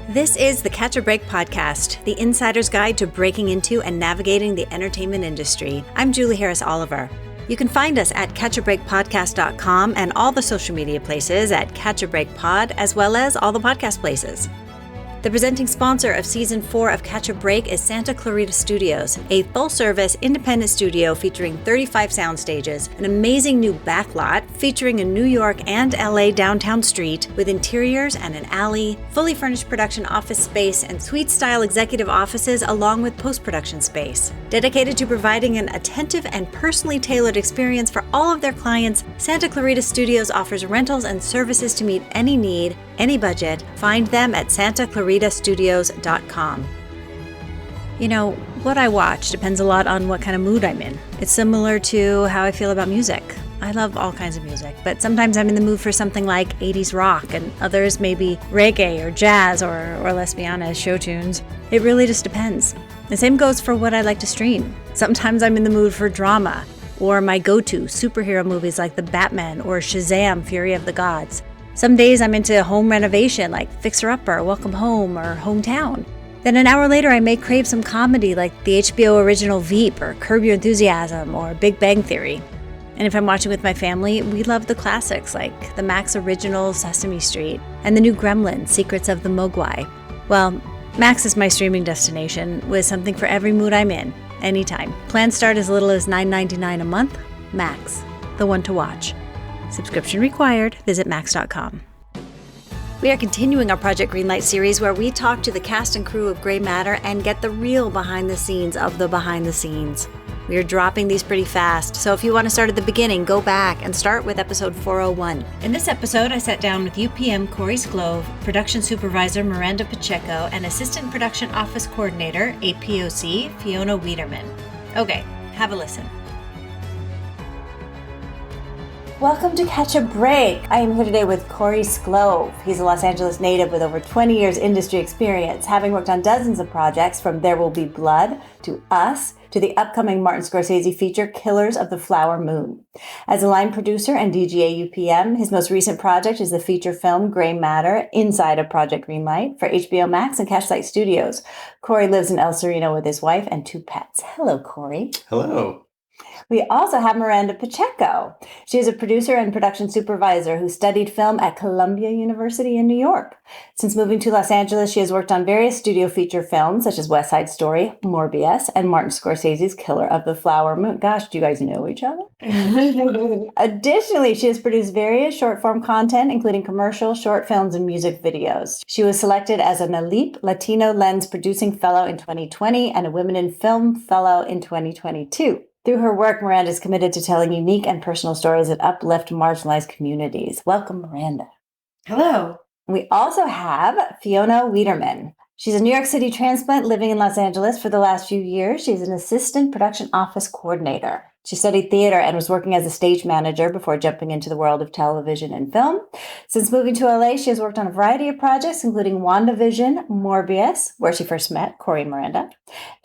This is the Catch a Break podcast, the insider's guide to breaking into and navigating the entertainment industry. I'm Julie Harris Oliver. You can find us at catchabreakpodcast.com and all the social media places at Catch a Break Pod, as well as all the podcast places. The presenting sponsor of Season 4 of Catch a Break is Santa Clarita Studios, a full-service independent studio featuring 35 sound stages, an amazing new backlot featuring a New York and LA downtown street with interiors and an alley, fully furnished production office space, and suite-style executive offices along with post-production space. Dedicated to providing an attentive and personally tailored experience for all of their clients, Santa Clarita Studios offers rentals and services to meet any need, any budget. Find them at santaclaritastudios.com. You know, what I watch depends a lot on what kind of mood I'm in. It's similar to how I feel about music. I love all kinds of music, but sometimes I'm in the mood for something like 80s rock, and others maybe reggae or jazz or let's be honest, show tunes. It really just depends. The same goes for what I like to stream. Sometimes I'm in the mood for drama, or my go-to superhero movies like The Batman or Shazam! Fury of the Gods. Some days I'm into home renovation like Fixer Upper, Welcome Home, or Hometown. Then an hour later I may crave some comedy like the HBO original Veep or Curb Your Enthusiasm or Big Bang Theory. And if I'm watching with my family, we love the classics like the Max original Sesame Street and the new Gremlins, Secrets of the Mogwai. Well, Max is my streaming destination with something for every mood I'm in, anytime. Plans start as little as $9.99 a month. Max, the one to watch. Subscription required. Visit max.com. We are continuing our Project Greenlight series where we talk to the cast and crew of Grey Matter and get the real behind the scenes of the behind the scenes. We are dropping these pretty fast, so if you want to start at the beginning, go back and start with episode 401. In this episode, I sat down with UPM Corey Sklov, production supervisor Miranda Pacheco, and assistant production office coordinator, APOC, Fiona Widerman. Okay, have a listen. Welcome to Catch a Break. I am here today with Corey Sklov. He's a Los Angeles native with over 20 years industry experience, having worked on dozens of projects from There Will Be Blood to Us to the upcoming Martin Scorsese feature Killers of the Flower Moon. As a line producer and DJ at UPM, his most recent project is the feature film Grey Matter inside of Project Greenlight for HBO Max and Cashlight Studios. Corey lives in El Sereno with his wife and 2 pets. Hello, Corey. Hello. We also have Miranda Pacheco. She is a producer and production supervisor who studied film at Columbia University in New York. Since moving to Los Angeles, she has worked on various studio feature films such as West Side Story, Morbius, and Martin Scorsese's Killer of the Flower Moon. Gosh, do you guys know each other? Additionally, she has produced various short-form content, including commercial, short films, and music videos. She was selected as an Elite Latino Lens Producing Fellow in 2020 and a Women in Film Fellow in 2022. Through her work, Miranda is committed to telling unique and personal stories that uplift marginalized communities. Welcome, Miranda. Hello. We also have Fiona Widerman. She's a New York City transplant living in Los Angeles for the last few years. She's an assistant production office coordinator. She studied theater and was working as a stage manager before jumping into the world of television and film. Since moving to LA, she has worked on a variety of projects, including WandaVision, Morbius, where she first met Corey and Miranda,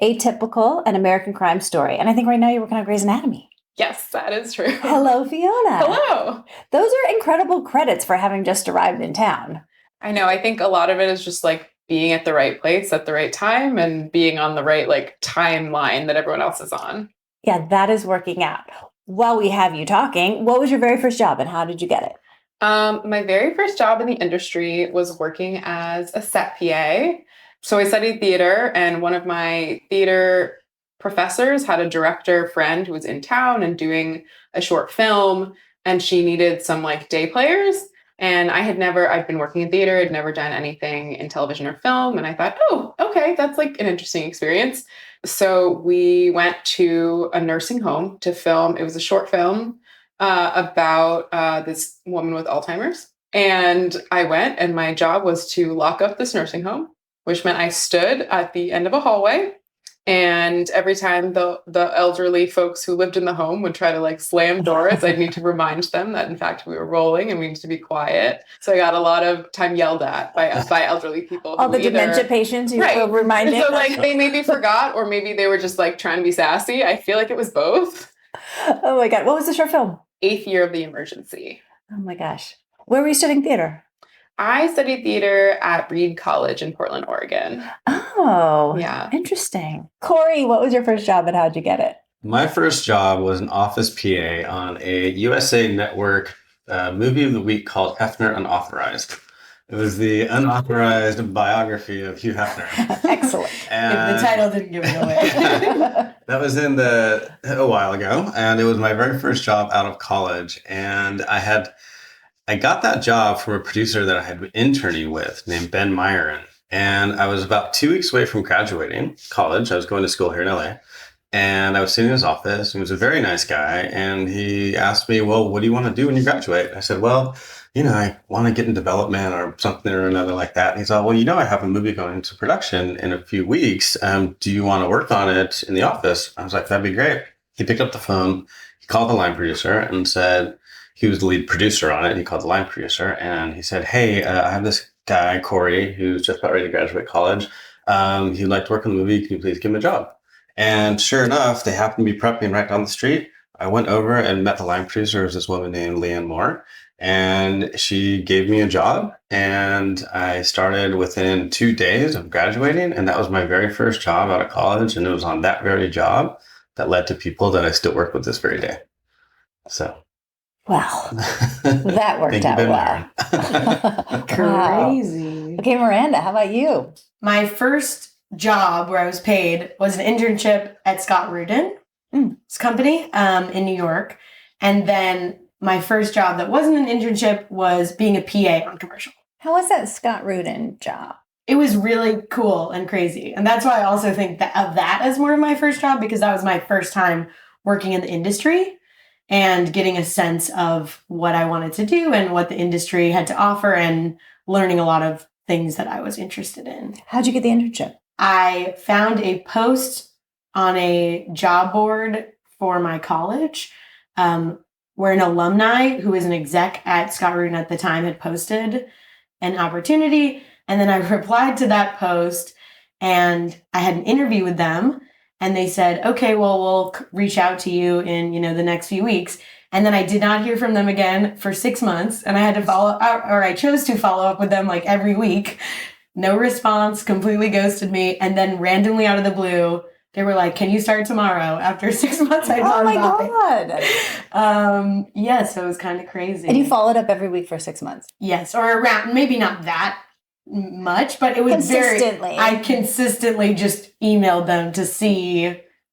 Atypical, and American Crime Story. And I think right now you're working on Grey's Anatomy. Yes, that is true. Hello, Fiona. Hello. Those are incredible credits for having just arrived in town. I know. I think a lot of it is just like being at the right place at the right time and being on the right timeline that everyone else is on. Yeah, that is working out. While we have you talking, what was your very first job and how did you get it? My very first job in the industry was working as a set PA. So I studied theater, and one of my theater professors had a director friend who was in town and doing a short film, and she needed some day players. And I'd been working in theater, I'd never done anything in television or film. And I thought, oh, okay, that's an interesting experience. So we went to a nursing home to film. It was a short film about this woman with Alzheimer's. And I went, and my job was to lock up this nursing home, which meant I stood at the end of a hallway. And every time the elderly folks who lived in the home would try to slam doors, I'd need to remind them that in fact we were rolling and we need to be quiet. So I got a lot of time yelled at by elderly people. All the dementia patients you were reminding. So they maybe forgot, or maybe they were just trying to be sassy. I feel like it was both. Oh my God. What was the short film? 8th Year of the Emergency. Oh my gosh. Where were you studying theater? I studied theater at Reed College in Portland, Oregon. Oh, Yeah. Interesting. Corey, what was your first job and how'd you get it? My first job was an office PA on a USA Network movie of the week called Hefner Unauthorized. It was the unauthorized biography of Hugh Hefner. Excellent. And The title didn't give it away. that was a while ago, and it was my very first job out of college. And I got that job from a producer that I had been interning with named Ben Myron. And I was about 2 weeks away from graduating college. I was going to school here in LA. And I was sitting in his office. He was a very nice guy. And he asked me, well, what do you want to do when you graduate? I said, well, I want to get in development or something or another like that. And he thought, well, I have a movie going into production in a few weeks. Do you want to work on it in the office? I was like, that'd be great. He picked up the phone. He called the line producer and said, he was the lead producer on it. He called the line producer and he said, hey, I have this guy, Corey, who's just about ready to graduate college. He'd like to work on the movie. Can you please give him a job? And sure enough, they happened to be prepping right down the street. I went over and met the line producer. It was this woman named Leanne Moore. And she gave me a job. And I started within 2 days of graduating. And that was my very first job out of college. And it was on that very job that led to people that I still work with this very day. So. Wow. That worked out well. Crazy. Okay, Miranda, how about you? My first job where I was paid was an internship at Scott Rudin's company in New York. And then my first job that wasn't an internship was being a PA on commercial. How was that Scott Rudin job? It was really cool and crazy. And that's why I also think of that as more of my first job, because that was my first time working in the industry and getting a sense of what I wanted to do and what the industry had to offer and learning a lot of things that I was interested in. How'd you get the internship? I found a post on a job board for my college where an alumni who was an exec at Scott Rudin at the time had posted an opportunity. And then I replied to that post and I had an interview with them and they said, okay, well, we'll reach out to you in, the next few weeks. And then I did not hear from them again for 6 months. And I had to I chose to follow up with them like every week. No response, completely ghosted me. And then randomly out of the blue, they were like, can you start tomorrow? After 6 months, I thought about it. Yes, so it was kind of crazy. And you followed up every week for 6 months? Yes, or around, maybe not that much, but it was consistently. I consistently just emailed them to see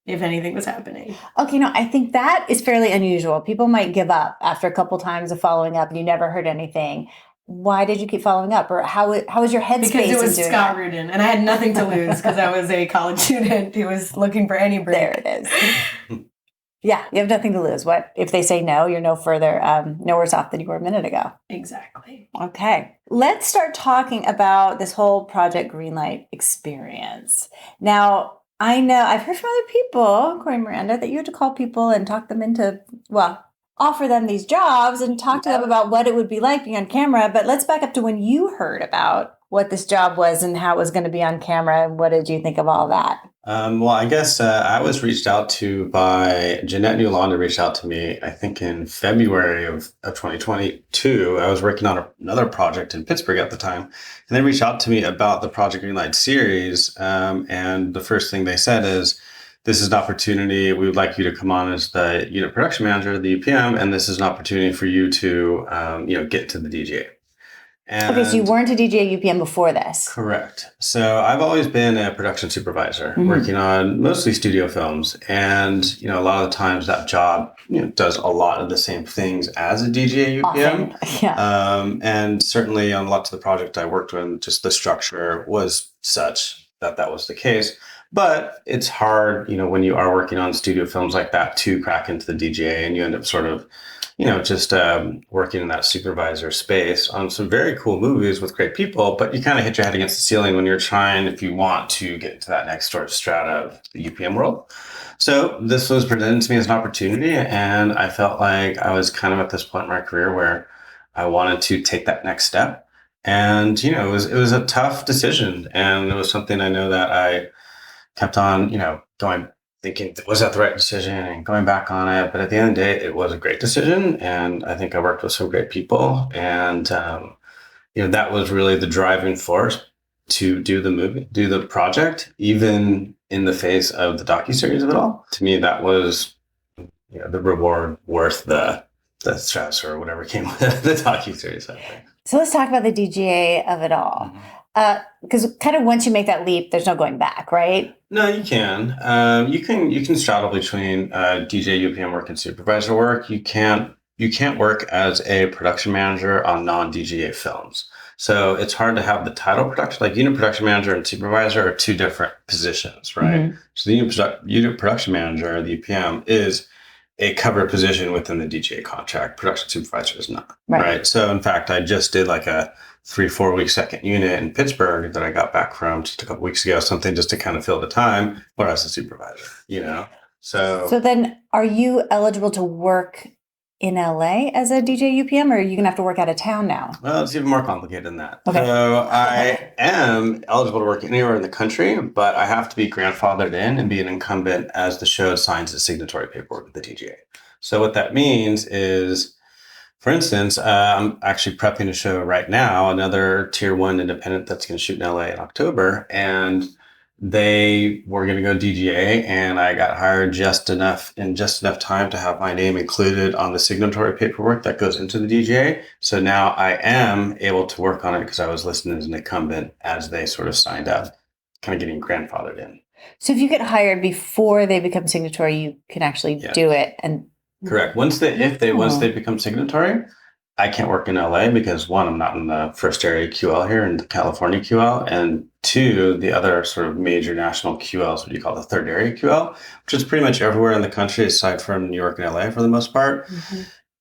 if anything was happening. Okay, no, I think that is fairly unusual. People might give up after a couple times of following up and you never heard anything. Why did you keep following up? Or how was your headspace? Because it was in doing Scott that? Rudin, and I had nothing to lose because I was a college student who was looking for any break. There it is. Yeah, you have nothing to lose. What if they say no? You're no further, no worse off than you were a minute ago. Exactly. Okay, let's start talking about this whole Project Greenlight experience. Now, I know I've heard from other people, Corey and Miranda, that you had to call people and talk them into, offer them these jobs and talk to them about what it would be like being on camera. But let's back up to when you heard about what this job was and how it was going to be on camera. And what did you think of all that? Well, I guess I was reached out to by Jeanette Newlanda reached out to me, I think in February of 2022. I was working on another project in Pittsburgh at the time. And they reached out to me about the Project Greenlight series. And the first thing they said is, this is an opportunity. We would like you to come on as the unit production manager of the UPM. And this is an opportunity for you to, get to the DGA. Okay, so you weren't a DJ at UPM before this. Correct. So I've always been a production supervisor, working on mostly studio films. And, a lot of the times that job, does a lot of the same things as a DJ at UPM. Often. Yeah. And certainly on lots of the project I worked on, just the structure was such that was the case. But it's hard, when you are working on studio films like that to crack into the DGA and you end up sort of just working in that supervisor space on some very cool movies with great people, but you kind of hit your head against the ceiling when you're trying, if you want to get into that next sort of strata of the UPM world. So this was presented to me as an opportunity, and I felt like I was kind of at this point in my career where I wanted to take that next step. And, it was a tough decision, and it was something I know that I kept on, thinking, was that the right decision and going back on it? But at the end of the day, it was a great decision. And I think I worked with some great people. And, that was really the driving force to do the project, even in the face of the docuseries of it all. To me, that was the reward worth the stress or whatever came with the docuseries, I think. So let's talk about the DGA of it all. Because kind of once you make that leap, there's no going back, right? No, you can. You can straddle between DJ UPM work and supervisor work. You can't work as a production manager on non-DGA films. So it's hard to have the title production, like unit production manager and supervisor are two different positions, right? So the unit production manager, the UPM, is a covered position within the DGA contract. Production supervisor is not, right? So in fact, I just did like a 3-4 week second unit in Pittsburgh that I got back from just a couple weeks ago, something just to kind of fill the time where I was a supervisor, So then are you eligible to work in LA as a DJ UPM, or are you going to have to work out of town now? Well, it's even more complicated than that. Okay. So I am eligible to work anywhere in the country, but I have to be grandfathered in and be an incumbent as the show signs its signatory paperwork with the DGA. So what that means is, for instance, I'm actually prepping a show right now, another tier 1 independent that's going to shoot in LA in October, and they were going to go DGA, and I got hired just enough time to have my name included on the signatory paperwork that goes into the DGA. So now I am able to work on it because I was listed as an incumbent as they sort of signed up, kind of getting grandfathered in. So if you get hired before they become signatory, you can actually do it. And correct. Once they become signatory, I can't work in LA because 1, I'm not in the first area QL here in the California QL, and 2, the other sort of major national QLs, what you call the third area QL, which is pretty much everywhere in the country aside from New York and LA for the most part.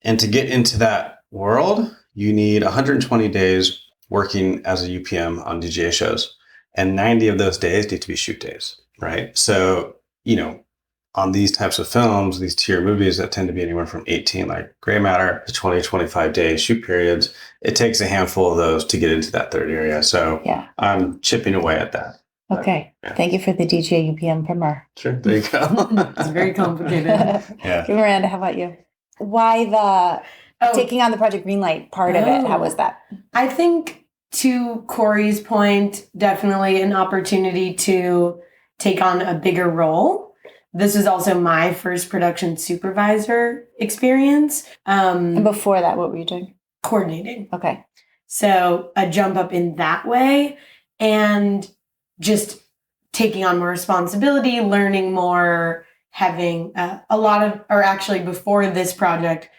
And to get into that world, you need 120 days working as a UPM on DGA shows, and 90 of those days need to be shoot days, right? So, on these types of films, these tier movies that tend to be anywhere from 18, like Gray Matter, to 20, 25 day shoot periods, it takes a handful of those to get into that third area. So I'm chipping away at that. Okay. Thank you for the DJ UPM primer. Sure. There you go. It's very complicated. Okay, Miranda, how about you? Why the taking on the Project Greenlight part of it? How was that? I think, to Corey's point, definitely an opportunity to take on a bigger role. This was also my first production supervisor experience. And before that, what were you doing? Coordinating. Okay. So a jump up in that way, and just taking on more responsibility, learning more, having a lot of, or actually before this project,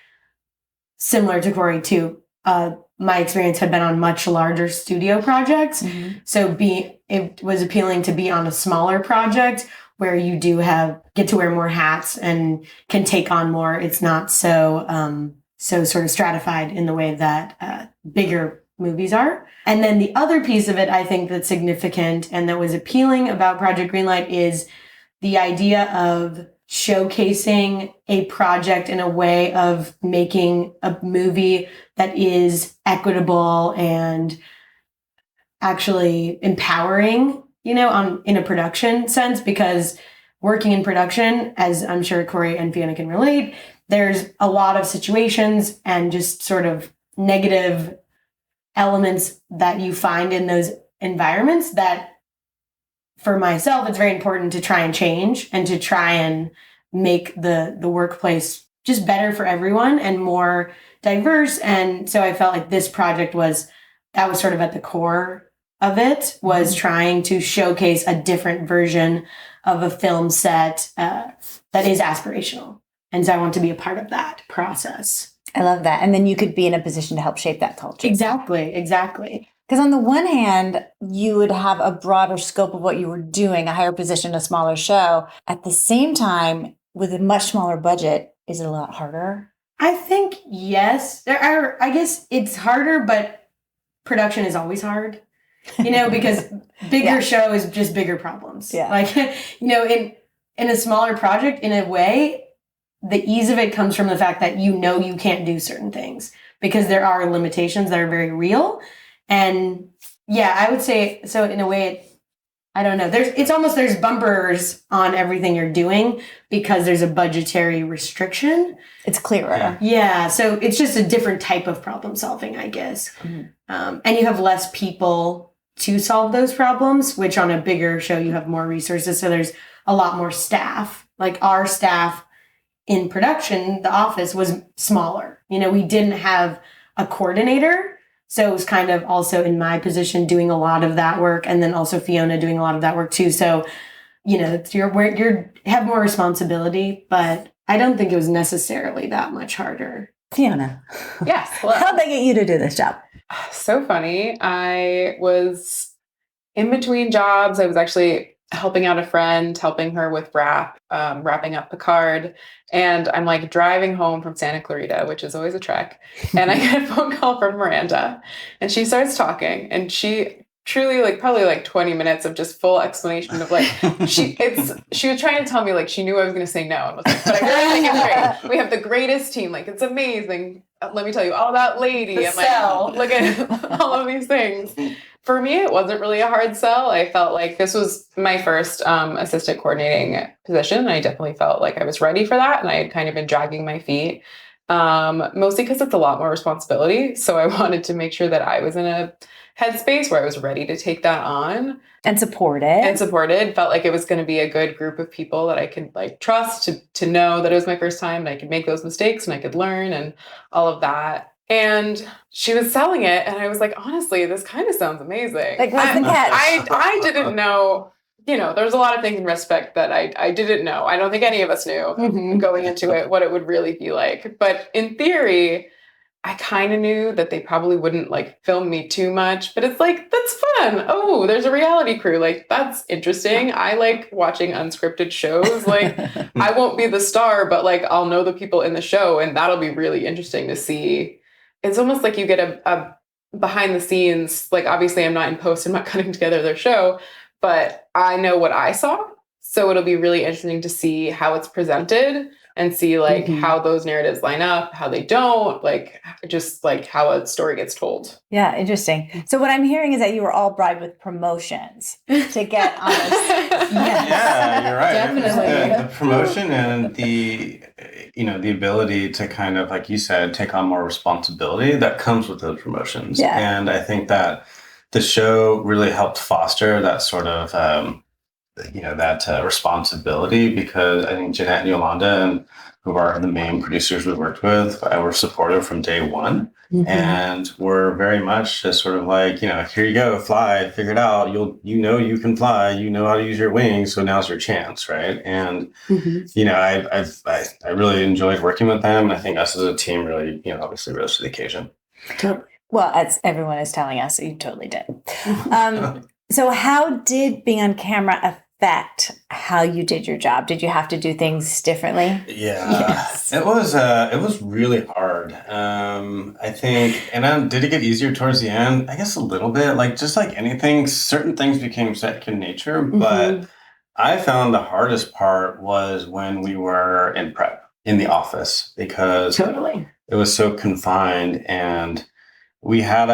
similar to Corey too, my experience had been on much larger studio projects. So it was appealing to be on a smaller project where you do get to wear more hats and can take on more. It's not so sort of stratified in the way that bigger movies are. And then the other piece of it, I think that's significant and that was appealing about Project Greenlight is the idea of showcasing a project in a way of making a movie that is equitable and actually empowering, in a production sense, because working in production, as I'm sure Corey and Fiona can relate, there's a lot of situations and just sort of negative elements that you find in those environments that, for myself, it's very important to try and change and to try and make the workplace just better for everyone and more diverse. And so I felt like this project was sort of at the core of it, was trying to showcase a different version of a film set that is aspirational. And so I want to be a part of that process. I love that. And then you could be in a position to help shape that culture. Exactly. Because on the one hand, you would have a broader scope of what you were doing, a higher position, a smaller show. At the same time, with a much smaller budget, is it a lot harder? I think yes. I guess it's harder, but production is always hard. Because bigger show is just bigger problems. Yeah. Like, in a smaller project, in a way, the ease of it comes from the fact that you can't do certain things because there are limitations that are very real. And yeah, I would say, so in a way, I don't know. There's bumpers on everything you're doing because there's a budgetary restriction. It's clearer. Yeah. So it's just a different type of problem solving, I guess. And you have less people to solve those problems, which on a bigger show, you have more resources. So there's a lot more staff. Like our staff in production, the office was smaller. We didn't have a coordinator. So it was kind of also in my position doing a lot of that work, and then also Fiona doing a lot of that work too. So, you have more responsibility, but I don't think it was necessarily that much harder. Fiona. Yes. Hello. How'd they get you to do this job? So funny. I was in between jobs. I was actually helping out a friend, helping her with wrapping up Picard. And I'm like driving home from Santa Clarita, which is always a trek. And I get a phone call from Miranda, and she starts talking, and she truly probably 20 minutes of just full explanation of she was trying to tell me she knew I was going to say no, and was like, but I really think it's great. We have the greatest team. It's amazing. Let me tell you all about Lady. And look at all of these things. For me, it wasn't really a hard sell. I felt like this was my first assistant coordinating position. I definitely felt like I was ready for that. And I had kind of been dragging my feet, mostly because it's a lot more responsibility. So I wanted to make sure that I was in a headspace where I was ready to take that on. And supported. Felt like it was going to be a good group of people that I could trust to know that it was my first time and I could make those mistakes and I could learn and all of that. And she was selling it, and I was like, honestly, this kind of sounds amazing. What's the catch? I didn't know, there's a lot of things in respect that I didn't know. I don't think any of us knew going into it what it would really be like. But in theory, I kind of knew that they probably wouldn't film me too much, but it's that's fun. Oh, there's a reality crew. That's interesting. I like watching unscripted shows. I won't be the star, but I'll know the people in the show, and that'll be really interesting to see. It's almost like you get a behind the scenes, obviously I'm not in post, I'm not cutting together their show, but I know what I saw. So it'll be really interesting to see how it's presented and see how those narratives line up, how they don't, how a story gets told. Yeah, interesting. So what I'm hearing is that you were all bribed with promotions to get on this. Yeah, you're right. Definitely. The promotion and the ability to kind of, like you said, take on more responsibility that comes with those promotions. Yeah. And I think that the show really helped foster that sort of responsibility, because I think Jeanette and Yolanda, who are the main producers we worked with, were supportive from day one. And were very much just sort of here you go, fly, figure it out. You can fly, how to use your wings. So now's your chance. Right. And, I really enjoyed working with them. And I think us as a team really, obviously rose to the occasion. Totally. Well, as everyone is telling us, you totally did. So how did being on camera affect how you did your job? Did you have to do things differently? Yeah, Yes. it was really hard. I think, and did it get easier towards the end? I guess a little bit. Just like anything, certain things became second nature. But I found the hardest part was when we were in prep in the office, because Totally. it was so confined, and we only had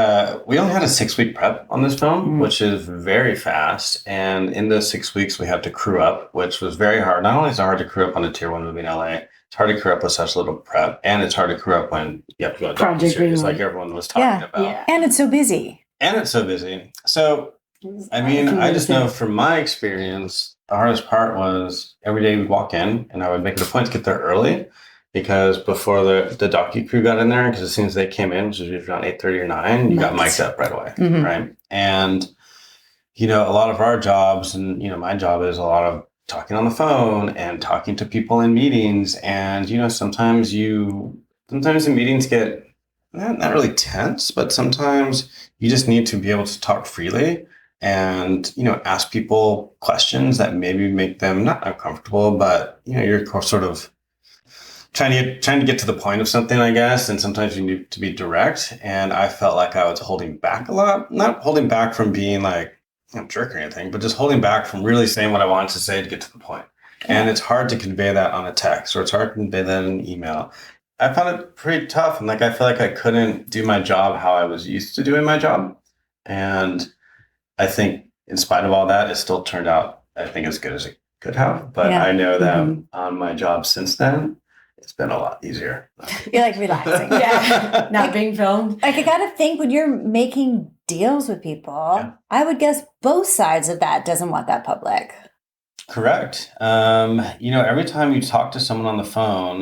a 6-week prep on this film, which is very fast. And in those 6 weeks, we had to crew up, which was very hard. Not only is it hard to crew up on a tier 1 movie in LA, it's hard to crew up with such little prep. And it's hard to crew up when you have to go to Project series, Greenlight. like everyone was talking about. Yeah. And it's so busy. So, I just know from my experience, the hardest part was every day we'd walk in, and I would make it a point to get there early, because before the docu crew got in there, because as soon as they came in, which was usually around 8:30 or 9, you got mic'd up right away, right? And, a lot of our jobs, and, my job is a lot of talking on the phone and talking to people in meetings. And, sometimes the meetings get not really tense, but sometimes you just need to be able to talk freely and, ask people questions that maybe make them not uncomfortable, but, you're sort of trying to get to the point of something, I guess. And sometimes you need to be direct. And I felt like I was holding back a lot, not holding back from being a jerk or anything, but just holding back from really saying what I wanted to say to get to the point. And it's hard to convey that on a text, or it's hard to convey that in an email. I found it pretty tough. And I feel like I couldn't do my job how I was used to doing my job. And I think in spite of all that, it still turned out, I think, as good as it could have. But Yeah. I know that on my job since then, it's been a lot easier. You're like relaxing. Yeah, not being filmed. Like I gotta think when you're making deals with people, I would guess both sides of that doesn't want that public. Correct. Every time you talk to someone on the phone,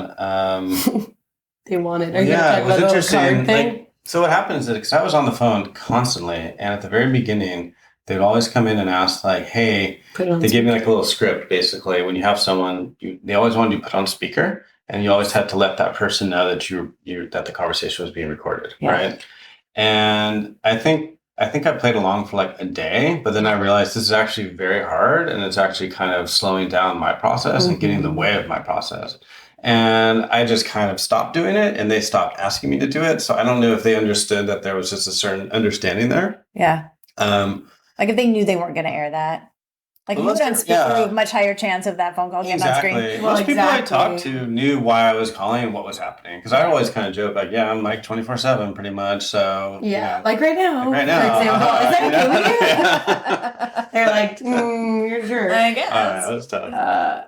They wanted. Are you yeah, it going was to talk about the interesting. card thing? Like, so what happens is, because I was on the phone constantly, and at the very beginning, they'd always come in and ask, like, "Hey," they give me like a little script. Basically, when you have someone, they always want you to put on speaker, and you always had to let that person know that that the conversation was being recorded, right? And I think I played along for like a day, but then I realized this is actually very hard, and it's actually kind of slowing down my process and getting in the way of my process. And I just kind of stopped doing it, and they stopped asking me to do it. So I don't know if they understood that there was just a certain understanding there. Yeah. Like if they knew they weren't going to air that. Like if you put on speaker, much higher chance of that phone call getting on screen. Most people I talked to knew why I was calling and what was happening. Because I always kind of joke like, yeah, I'm like 24/7 pretty much. So like right now. Like right now. For example, is that okay with you? They're like, you're sure. I guess. All right, that's tough.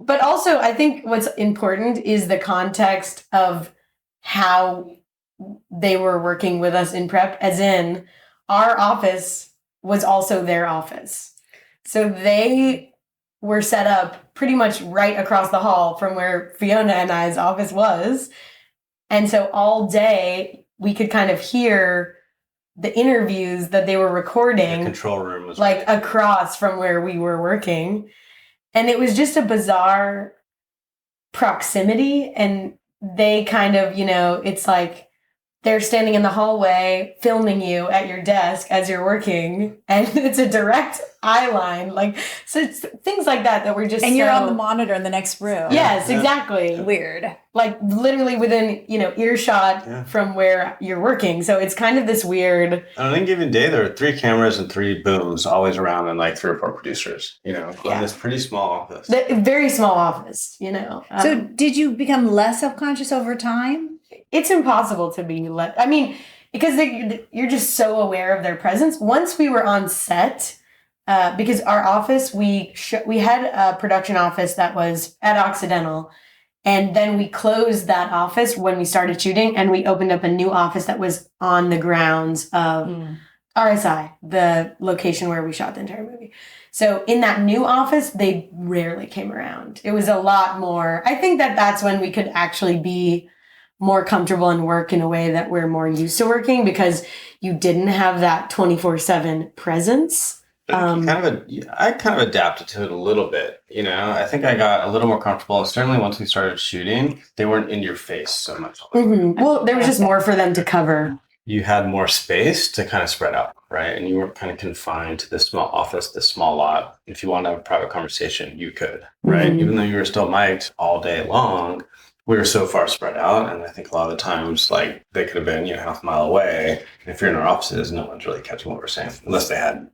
But also, I think what's important is the context of how they were working with us in prep, as in our office was also their office. So they were set up pretty much right across the hall from where Fiona and I's office was. And so all day we could kind of hear the interviews that they were recording. The control room was like across from where we were working. And it was just a bizarre proximity. And they kind of, it's like they're standing in the hallway filming you at your desk as you're working. And it's a direct eye line. So it's things like that were just. And you're on the monitor in the next room. Yes, exactly. Weird. Like literally within, earshot from where you're working. So it's kind of this weird. On any given day, there are 3 cameras and 3 booms always around, and like 3 or 4 producers, in this pretty small office. Very small office, So did you become less self-conscious over time? It's impossible to be because you're just so aware of their presence. Once we were on set, because our office, we had a production office that was at Occidental, and then we closed that office when we started shooting, and we opened up a new office that was on the grounds of RSI, the location where we shot the entire movie. So in that new office, they rarely came around. It was a lot more. I think that's when we could actually be more comfortable and work in a way that we're more used to working, because you didn't have that 24/7 presence. I kind of adapted to it a little bit. I think I got a little more comfortable. Certainly once we started shooting, they weren't in your face so much. Well, there was just more for them to cover. You had more space to kind of spread out, right? And you weren't kind of confined to this small office, this small lot. If you wanted to have a private conversation, you could, right? Even though you were still mic'd all day long, we were so far spread out. And I think a lot of the times, like, they could have been, half a mile away. And if you're in our offices, no one's really catching what we're saying, unless they had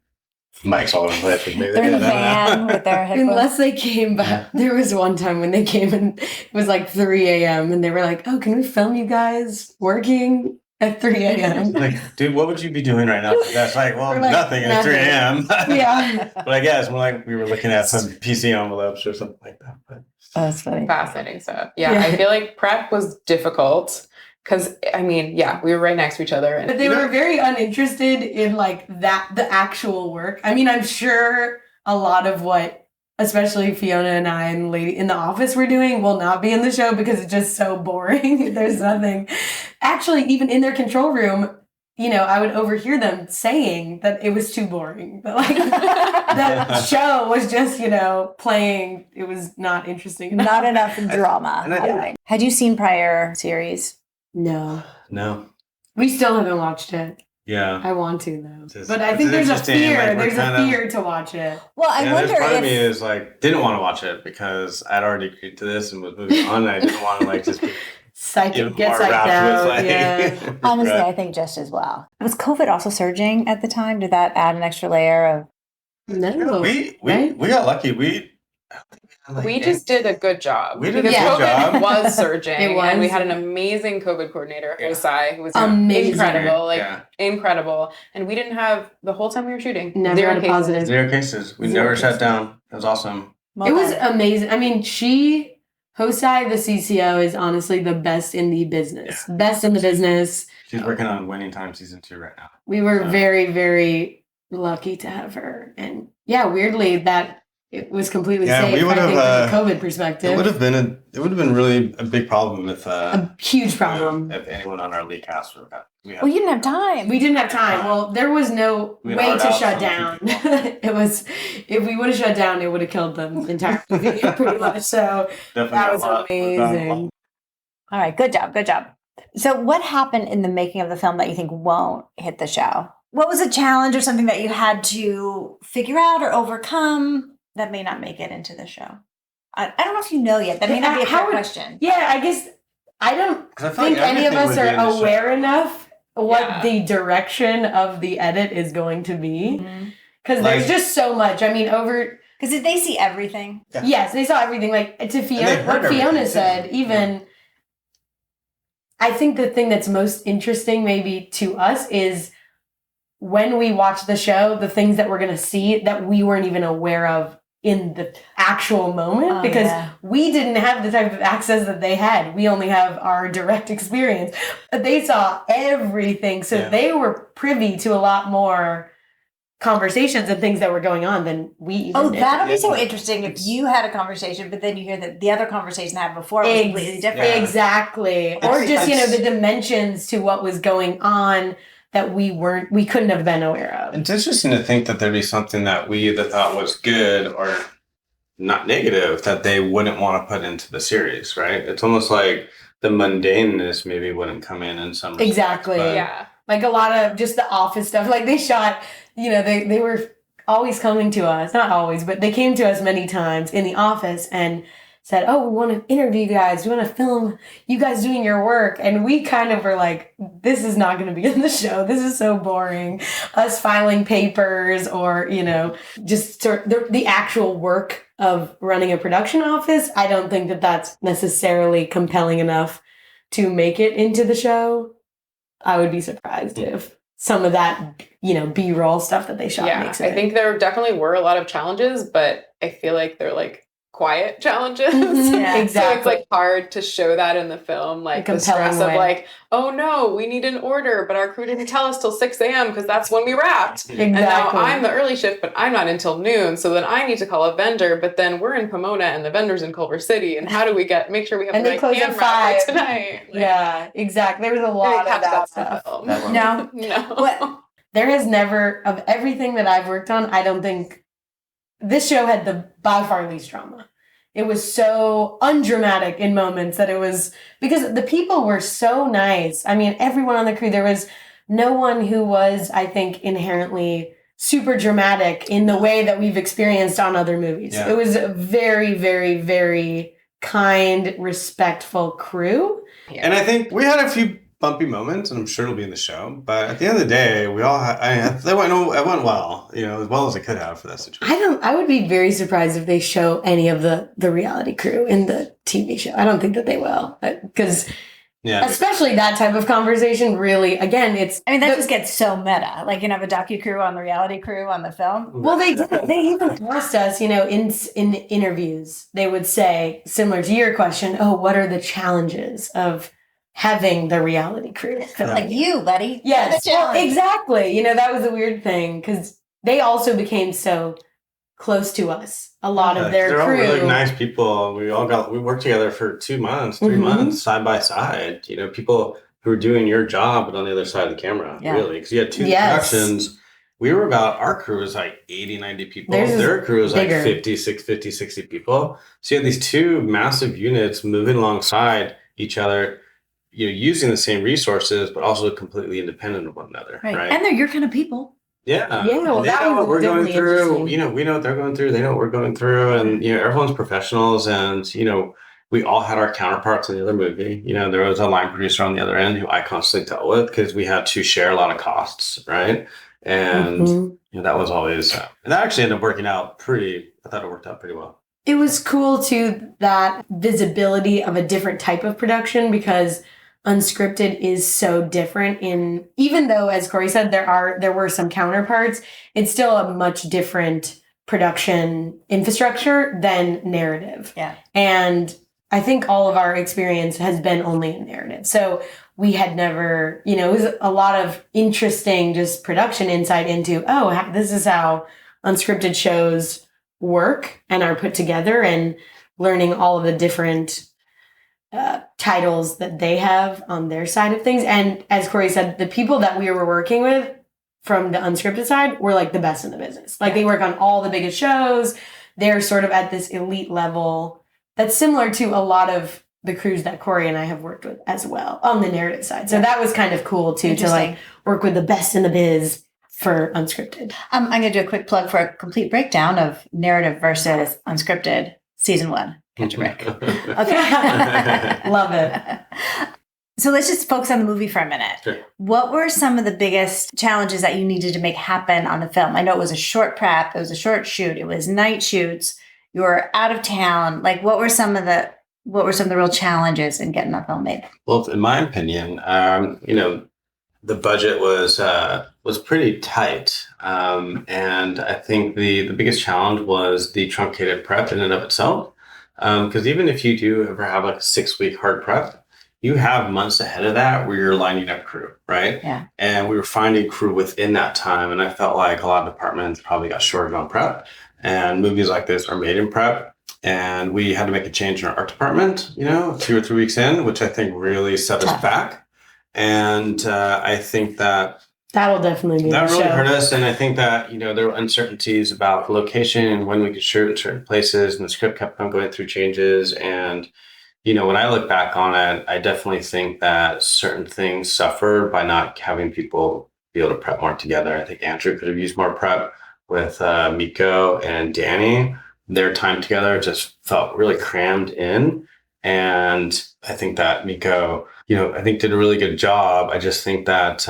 mics all over the place. They're in the van with their headphones. Unless they came back. There was one time when they came and it was like 3 a.m. and they were like, "Oh, can we film you guys working at 3 a.m.? Like, dude, what would you be doing right now? That's like, well, nothing at 3 a.m. Yeah. But I guess we were looking at some PC envelopes or something like that. But that's funny. Fascinating stuff. Yeah, I feel like prep was difficult because, we were right next to each other. But they were very uninterested in the actual work. I'm sure a lot of what, especially Fiona and I and Lady in the office were doing will not be in the show because it's just so boring. There's nothing. Actually, even in their control room, I would overhear them saying that it was too boring. But that show was just, playing. It was not interesting enough. Not enough drama. Had you seen prior series? No. We still haven't watched it. Yeah. I want to though. But I think there's a fear. There's a fear to watch it. Well, I wonder part if of me is didn't want to watch it because I'd already agreed to this and was moving on. And I didn't want to just be get psyched out. Yeah. Honestly, I think just as well. Was COVID also surging at the time? Did that add an extra layer of? No. We got lucky. I don't think we We just did a good job. We did a because good COVID job. was surging. It was. And we had an amazing COVID coordinator, Yeah. Osai, who was Amazing. incredible. Yeah. Incredible. And we didn't have, the whole time we were shooting, Never zero had a cases. positive. 0 cases. We Zero never shut cases. down. It was awesome. Well It was done. amazing. I mean, Hosai, the CCO, is honestly the best in the business. Best in the business. She's working on Winning Time season 2 right now. We were So- very, very lucky to have her. And yeah, weirdly, that it was completely Yeah, safe, we would I think, have, from a COVID perspective. It would have been really a big problem if a huge problem. if anyone on our lead cast would have got. Well, you didn't have time. We didn't have time. Well, there was no We had way hard to outs shut on down. people. It was, if we would have shut down, it would have killed the entire movie, pretty much. So Definitely that a was lot. amazing. All right, good job, good job. So, what happened in the making of the film that you think won't hit the show? What was a challenge or something that you had to figure out or overcome that may not make it into the show? I don't know if you know yet. That may not be a How fair would- question. Yeah, I guess I don't 'Cause I feel think like any of everything us would be in the are show. aware enough what Yeah. the direction of the edit is going to be. Because there's Like- just so much. I mean, Because did they see everything? yes, they saw everything. Like to they Fiona, heard what Fiona everything, too. said, even I think the thing that's most interesting maybe to us is when we watch the show, the things that we're going to see that we weren't even aware of in the actual moment Oh, because yeah. we didn't have the type of access that they had. We only have our direct experience. But they saw everything. So Yeah. they were privy to a lot more conversations and things that were going on than we even Oh, did. that'll be so Yeah. interesting if you had a conversation, but then you hear that the other conversation happened before was completely different. Yeah. Exactly. That's- Or just, that's- the dimensions to what was going on that we couldn't have been aware of. It's interesting to think that there'd be something that we either thought was good or not negative that they wouldn't want to put into the series, right? It's almost like the mundaneness maybe wouldn't come in some respects, Exactly. but- Yeah. Like a lot of just the office stuff. Like they shot, they were always coming to us, not always, but they came to us many times in the office and said, "Oh, we want to interview you guys. We want to film you guys doing your work." And we kind of were like, this is not going to be in the show. This is so boring. Us filing papers or, just the actual work of running a production office. I don't think that that's necessarily compelling enough to make it into the show. I would be surprised if some of that, B-roll stuff that they shot makes it. I think there definitely were a lot of challenges, but I feel like they're like quiet challenges. Mhm, Yeah. So exactly. it's like hard to show that in the film, like the compelling stress of way. like, oh no, we need an order, but our crew didn't tell us till 6 a.m. because that's when we wrapped. Exactly. And now I'm the early shift, but I'm not until noon. So then I need to call a vendor, but then we're in Pomona and the vendor's in Culver City. And how do we make sure we have And the they right close at camera 5. for tonight? Like, Yeah, exactly. There was a they lot of kept that on stuff. film. No. No. What? There has never, of everything that I've worked on, I don't think this show had the by far least drama. It was so undramatic in moments that it was, because the people were so nice. I mean, everyone on the crew, there was no one who was, I think, inherently super dramatic in the way that we've experienced on other movies. Yeah. It was a very, very, very kind, respectful crew. And I think we had a few bumpy moments, and I'm sure it'll be in the show. But at the end of the day, we all it went well, as well as it could have for that situation. I would be very surprised if they show any of the reality crew in the TV show. I don't think that they will. Because Yeah, especially that type of conversation, really, again, it's... I mean, that just gets so meta. Like, have a docu crew on the reality crew on the film. Well, they did. They even asked us, in interviews, they would say, similar to your question, oh, what are the challenges of having the reality crew? Like you, buddy. Yes, The well, challenge. exactly. That was a weird thing because they also became so close to us. A lot of their they're all crew. really nice people. We worked together for 2 months, 3 Mhm. months, side by side. People who were doing your job, but on the other side of the camera, Yeah. really. Because you had 2 Yes. productions. Our crew was like 80, 90 people. Theirs is Their crew was bigger. like 50, 60 people. So you had these 2 massive units moving alongside each other, using the same resources, but also completely independent of one another. Right. Right. And they're your kind of people. Yeah. well, And they that know was what we're going definitely through. interesting. We know what they're going through. They know what we're going through. And, everyone's professionals. And, we all had our counterparts in the other movie. There was a line producer on the other end who I constantly dealt with because we had to share a lot of costs. Right. And Mhm. that was always, and that actually ended up working out I thought it worked out pretty well. It was cool too, that visibility of a different type of production, because unscripted is so different in, even though, as Corey said, there were some counterparts, it's still a much different production infrastructure than narrative. Yeah. And I think all of our experience has been only in narrative. So we had never, it was a lot of interesting just production insight into, this is how unscripted shows work and are put together, and learning all of the different titles that they have on their side of things. And as Corey said, the people that we were working with from the unscripted side were like the best in the business. Like they work on all the biggest shows. They're sort of at this elite level that's similar to a lot of the crews that Corey and I have worked with as well on the narrative side. So that was kind of cool too, to like work with the best in the biz for unscripted. I'm going to do a quick plug for a complete breakdown of narrative versus unscripted, season 1. Catch a break. Okay. Love it. So let's just focus on the movie for a minute. Sure. What were some of the biggest challenges that you needed to make happen on the film? I know it was a short prep, it was a short shoot, it was night shoots, you were out of town. Like, what were some of the real challenges in getting that film made? Well, in my opinion, the budget was pretty tight, and I think the biggest challenge was the truncated prep in and of itself. Because even if you do ever have like a 6-week hard prep, you have months ahead of that where you're lining up crew, right? Yeah. And we were finding crew within that time, and I felt like a lot of departments probably got shorted on prep. And movies like this are made in prep. And we had to make a change in our art department, 2 or 3 weeks in, which I think really set us back. And I think that'll definitely be that really show. hurt us. And I think that, there were uncertainties about the location and when we could shoot in certain places. And the script kept on going through changes. And, when I look back on it, I definitely think that certain things suffered by not having people be able to prep more together. I think Andrew could have used more prep with Miko and Danny. Their time together just felt really crammed in. And I think that Miko, did a really good job. I just think that,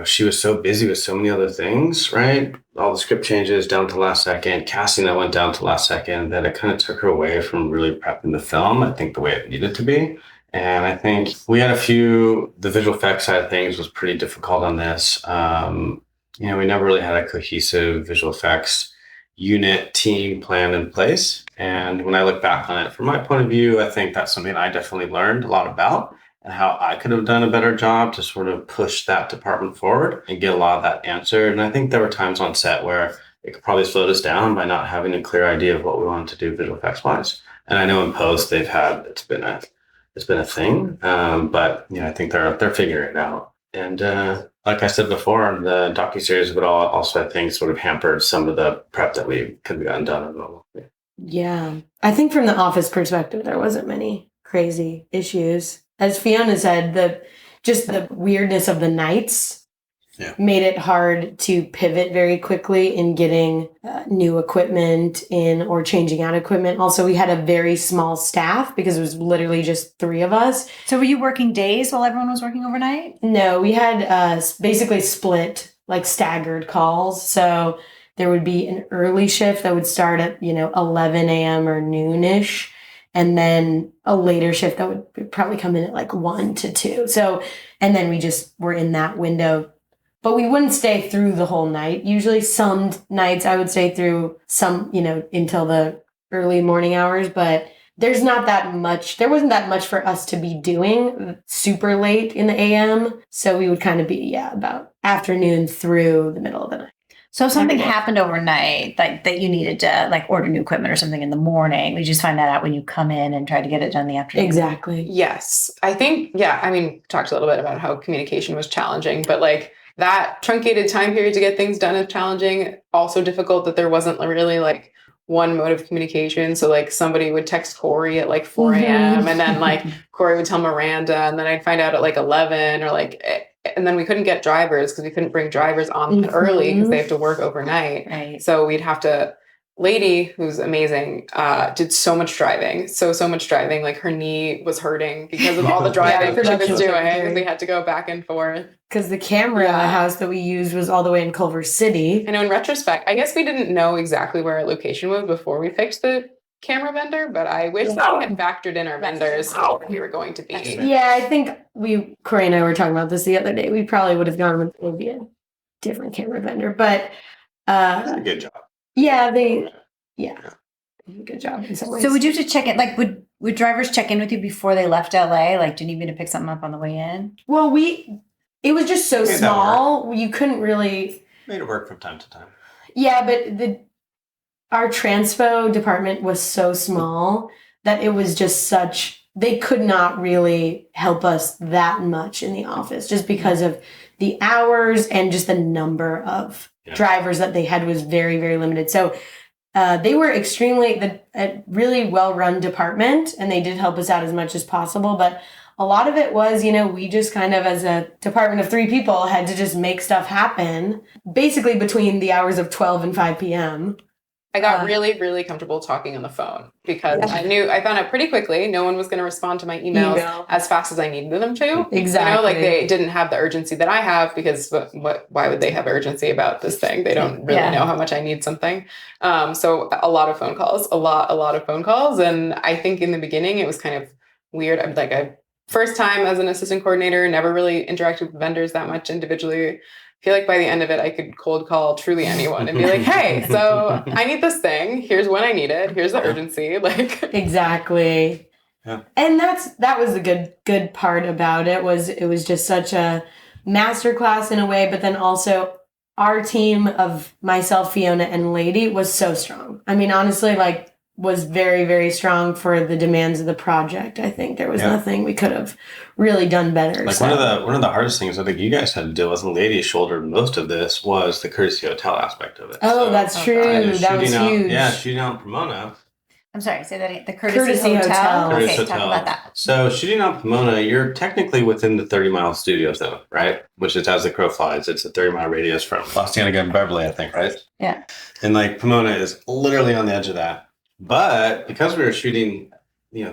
she was so busy with so many other things, right? All the script changes down to last second, casting that went down to last second, that it kind of took her away from really prepping the film, I think, the way it needed to be. And I think we had the visual effects side of things was pretty difficult on this. We never really had a cohesive visual effects unit team plan in place. And when I look back on it, from my point of view, I think that's something I definitely learned a lot about, and how I could have done a better job to sort of push that department forward and get a lot of that answered. And I think there were times on set where it could probably slowed us down by not having a clear idea of what we wanted to do visual effects wise. And I know in post it's been a thing, but I think they're figuring it out. And like I said before, the docuseries would also, I think, sort of hampered some of the prep that we could have gotten done in normal. Yeah. I think from the office perspective, there wasn't many crazy issues. As Fiona said, the weirdness of the nights made it hard to pivot very quickly in getting new equipment in or changing out equipment. Also, we had a very small staff because it was literally just 3 of us. So were you working days while everyone was working overnight? No, we had basically split, like staggered calls. So there would be an early shift that would start at, 11 a.m. or noonish. And then a later shift that would probably come in at like 1 to 2. So, and then we just were in that window. But we wouldn't stay through the whole night. Usually some nights I would stay through until the early morning hours. But there wasn't that much for us to be doing super late in the AM. So we would kind of be, about afternoon through the middle of the night. So if something happened overnight, like that you needed to like order new equipment or something in the morning, we just find that out when you come in and try to get it done in the afternoon. Exactly. Yes. I think, talked a little bit about how communication was challenging, but like that truncated time period to get things done is challenging. Also difficult that there wasn't really like one mode of communication. So like somebody would text Corey at like 4 a.m. and then like Corey would tell Miranda, and then I'd find out at like 11 or like, and then we couldn't get drivers because we couldn't bring drivers on early because they have to work overnight. Right. So we'd have to, Lady, who's amazing, did so much driving. So much driving. Like her knee was hurting because of all the driving she was doing. We had to go back and forth. Because the camera house that we used was all the way in Culver City. I know in retrospect, I guess we didn't know exactly where our location was before we picked the camera vendor, but I wish that we had factored in our vendors where we were going to be. Yeah, I think Corey and I were talking about this the other day. We probably would have gone with maybe a different camera vendor, but Did a good job. yeah, did a good job in some ways. So would you have to check in? Like, would drivers check in with you before they left LA? Like, do you need me to pick something up on the way in? Well, it was just so Made that small. You couldn't really. Made it work from time to time. Yeah, but our transpo department was so small that it was just they could not really help us that much in the office just because of the hours and just the number of drivers that they had was very, very limited. So they were a really well-run department, and they did help us out as much as possible. But a lot of it was, we just kind of, as a department of 3 people, had to just make stuff happen, basically between the hours of 12 and 5 p.m. I got really, really comfortable talking on the phone because I found out pretty quickly no one was going to respond to my emails as fast as I needed them to. Exactly. Like they didn't have the urgency that I have because why would they have urgency about this thing? They don't really know how much I need something. So a lot of phone calls, a lot of phone calls. And I think in the beginning it was kind of weird. I'm like, first time as an assistant coordinator, never really interacted with vendors that much individually. I feel like by the end of it, I could cold call truly anyone and be like, hey, so I need this thing. Here's when I need it. Here's the urgency. Like exactly. Yeah. And that was the good part about it was just such a masterclass in a way, but then also our team of myself, Fiona, and Lady was so strong. I mean, honestly, was very, very strong for the demands of the project. I think there was nothing we could have really done better. One of the hardest things I think you guys had to deal with, and Lady shouldered most of this, was the courtesy hotel aspect of it. Oh, that's true. That was huge. Yeah, shooting out in Pomona. I'm sorry, say that again. The Courtesy Hotel. Courtesy Okay, talk about that. So shooting out Pomona, you're technically within the 30-mile studio zone, right? Which is as the crow flies. It's a 30-mile radius from Los Angeles and Beverly, I think, right? Yeah. And Pomona is literally on the edge of that. But because we were shooting,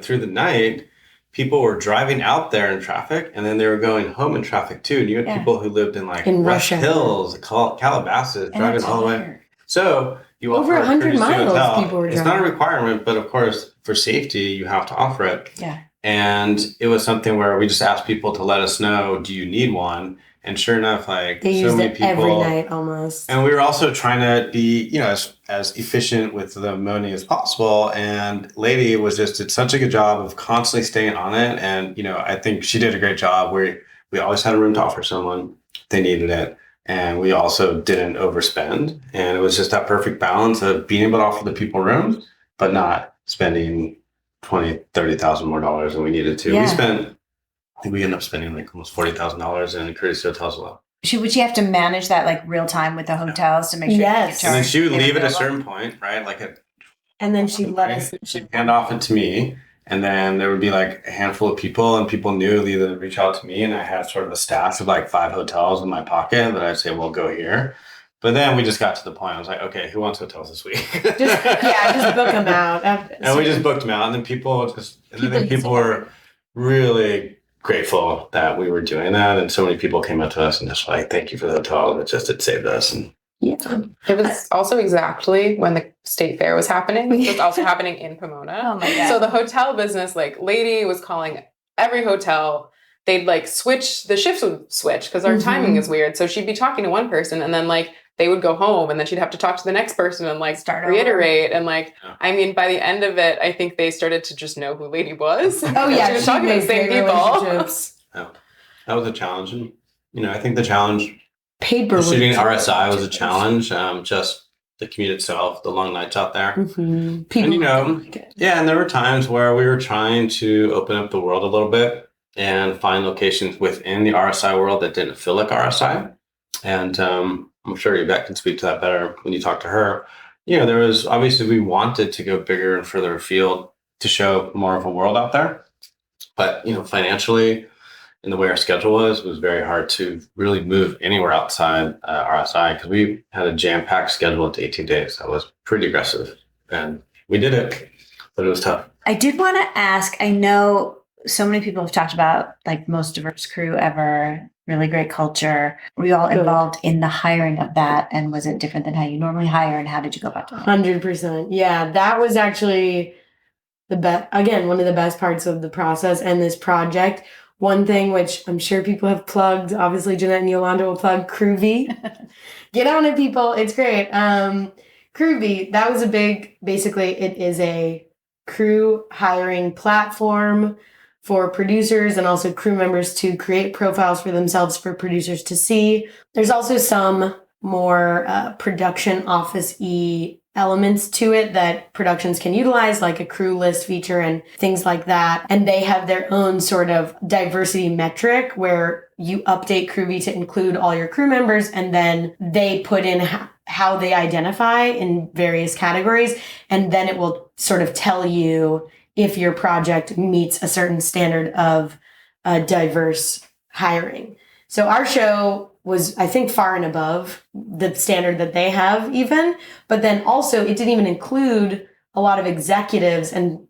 through the night, people were driving out there in traffic, and then they were going home in traffic too. And you had people who lived in Rush Hills, Calabasas, driving all the way. So you over 100 miles. People were driving. It's not a requirement, but of course, for safety, you have to offer it. Yeah. And it was something where we just asked people to let us know, do you need one? And sure enough, they so used many it people every night almost. And we were also trying to be, as efficient with the money as possible. And Lady did such a good job of constantly staying on it. And, I think she did a great job where we always had a room to offer someone. They needed it. And we also didn't overspend. And it was just that perfect balance of being able to offer the people rooms, but not spending $20,000, $30,000 more dollars than we needed to. Yeah. I think we ended up spending almost $40,000 in courtesy hotels as well. Would she have to manage that real time with the hotels to make sure? Yes. And then she would leave at a certain point, right? And then she'd let us. She'd hand off it to me, and then there would be a handful of people, and people knew to either reach out to me, and I had sort of a stash of 5 hotels in my pocket that I'd say, well, go here. But then we just got to the point. I was like, okay, who wants hotels this week? just book them out. And we just booked them out, and then people were really grateful that we were doing that, and so many people came up to us and just thank you for the hotel. It saved us. And it was also exactly when the state fair was happening. It was also happening in Pomona. Oh my God. So the hotel business, Lady was calling every hotel. They'd switch, the shifts would switch because our timing is weird. So she'd be talking to one person, and then they would go home, and then she'd have to talk to the next person and start reiterate. And I mean, by the end of it, I think they started to just know who Lady was. Oh yeah, she was talking to the same people. Yeah, that was a challenge, and I think the challenge paper shooting RSI was a challenge. Just the commute itself, the long nights out there. Mm-hmm. People and there were times where we were trying to open up the world a little bit and find locations within the RSI world that didn't feel like RSI. And I'm sure Yvette can speak to that better when you talk to her. There was obviously we wanted to go bigger and further afield to show more of a world out there. But, financially, in the way our schedule was, it was very hard to really move anywhere outside RSI because we had a jam-packed schedule into 18 days. That was pretty aggressive. And we did it, but it was tough. I did want to ask, I know so many people have talked about most diverse crew ever, really great culture. Were you all involved in the hiring of that? And was it different than how you normally hire? And how did you go about doing it? 100%. Yeah, that was actually one of the best parts of the process and this project. One thing which I'm sure people have plugged, obviously Jeanette and Yolanda will plug Groovy. Get on it, people. It's great. Groovy, that was basically it is a crew hiring platform for producers and also crew members to create profiles for themselves for producers to see. There's also some more production office-y elements to it that productions can utilize, like a crew list feature and things like that. And they have their own sort of diversity metric where you update Groovy to include all your crew members, and then they put in how they identify in various categories. And then it will sort of tell you if your project meets a certain standard of diverse hiring. So our show was, I think, far and above the standard that they have even. But then also it didn't even include a lot of executives and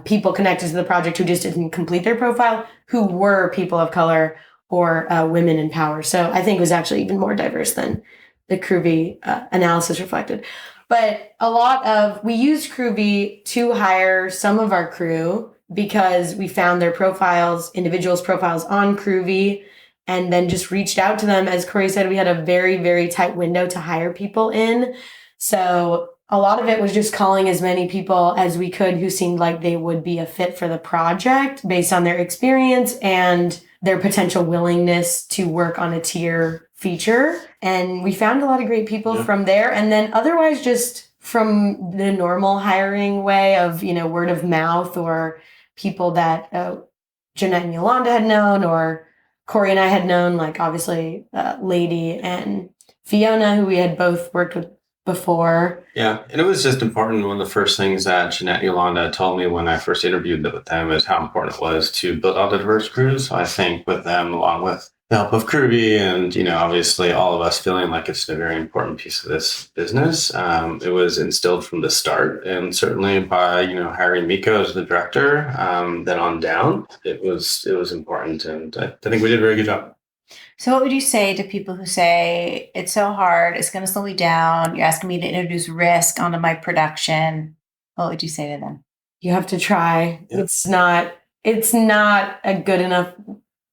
people connected to the project who just didn't complete their profile, who were people of color or women in power. So I think it was actually even more diverse than the Groovy analysis reflected. But we used Groovy to hire some of our crew because we found their individuals' profiles on Groovy, and then just reached out to them. As Corey said, we had a very, very tight window to hire people in. So a lot of it was just calling as many people as we could who seemed like they would be a fit for the project based on their experience and their potential willingness to work on a tier feature. And we found a lot of great people from there. And then otherwise just from the normal hiring way of, word of mouth or people that Jeanette and Yolanda had known or Corey and I had known, like obviously Lady and Fiona, who we had both worked with before. Yeah, and it was just important. One of the first things that Jeanette and Yolanda told me when I first interviewed with them is how important it was to build out a diverse crew. So I think with them, along with the help of Groovy and, obviously all of us feeling like it's a very important piece of this business, it was instilled from the start. And certainly by, hiring Miko as the director, then on down, it was important. And I think we did a very good job. So what would you say to people who say, it's so hard, it's going to slow me down, you're asking me to introduce risk onto my production? What would you say to them? You have to try. Yeah. It's not a good enough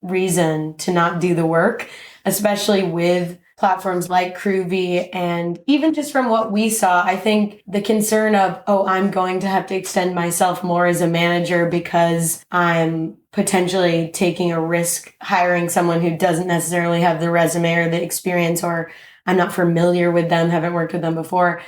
reason to not do the work, especially with platforms like Groovy. And even just from what we saw, I think the concern of, I'm going to have to extend myself more as a manager because I'm potentially taking a risk hiring someone who doesn't necessarily have the resume or the experience, or I'm not familiar with them, haven't worked with them before.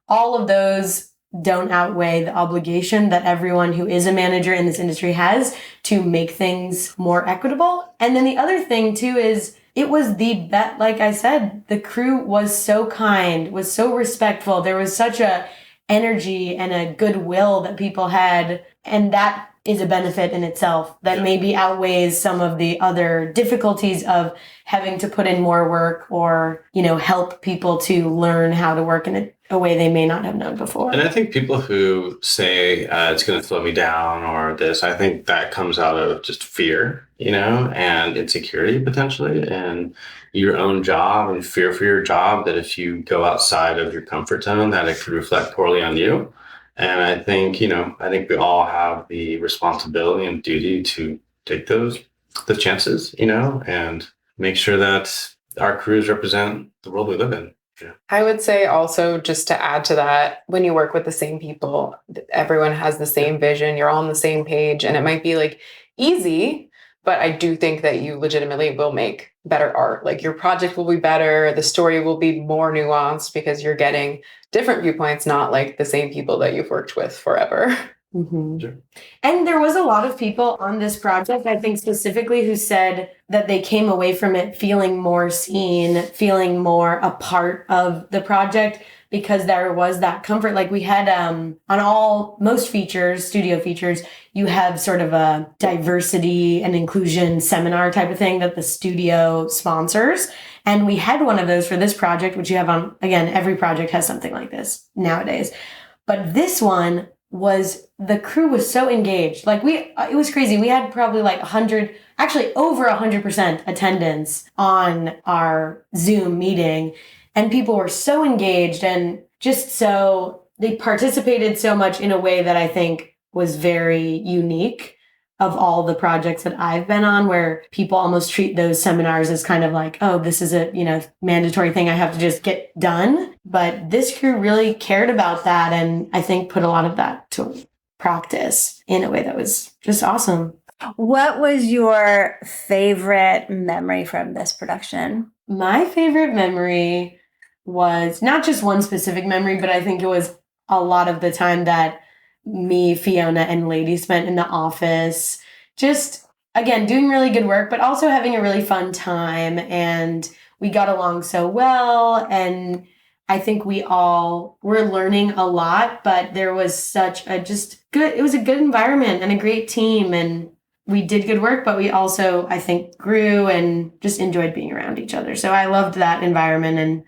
All of those don't outweigh the obligation that everyone who is a manager in this industry has to make things more equitable. And then the other thing too is it was like I said, the crew was so kind, was so respectful. There was such a energy and a goodwill that people had. And that is a benefit in itself that maybe outweighs some of the other difficulties of having to put in more work or, help people to learn how to work in a way they may not have known before. And I think people who say it's going to slow me down or this, I think that comes out of just fear, and insecurity potentially, and your own job and fear for your job, that if you go outside of your comfort zone, that it could reflect poorly on you. And I think, we all have the responsibility and duty to take the chances, and make sure that our crews represent the world we live in. Yeah. I would say also, just to add to that, when you work with the same people, everyone has the same vision, you're all on the same page, and it might be easy, but I do think that you legitimately will make better art. Like your project will be better, the story will be more nuanced because you're getting different viewpoints, not like the same people that you've worked with forever. Mm-hmm. Sure. And there was a lot of people on this project, I think specifically, who said that they came away from it feeling more seen, feeling more a part of the project, because there was that comfort. Like we had on most features, studio features, you have sort of a diversity and inclusion seminar type of thing that the studio sponsors. And we had one of those for this project, which you have on, again, every project has something like this nowadays. But this one the crew was so engaged. It was crazy. We had probably over 100% attendance on our Zoom meeting. And people were so engaged and just so they participated so much in a way that I think was very unique of all the projects that I've been on, where people almost treat those seminars as kind of like, oh, this is a, mandatory thing I have to just get done. But this crew really cared about that, and I think put a lot of that to practice in a way that was just awesome. What was your favorite memory from this production? My favorite memory was not just one specific memory, but I think it was a lot of the time that me, Fiona, and Lady spent in the office, just, again, doing really good work, but also having a really fun time. And we got along so well. And I think we all were learning a lot, but there was such a it was a good environment and a great team. And we did good work, but we also, I think, grew and just enjoyed being around each other. So I loved that environment, and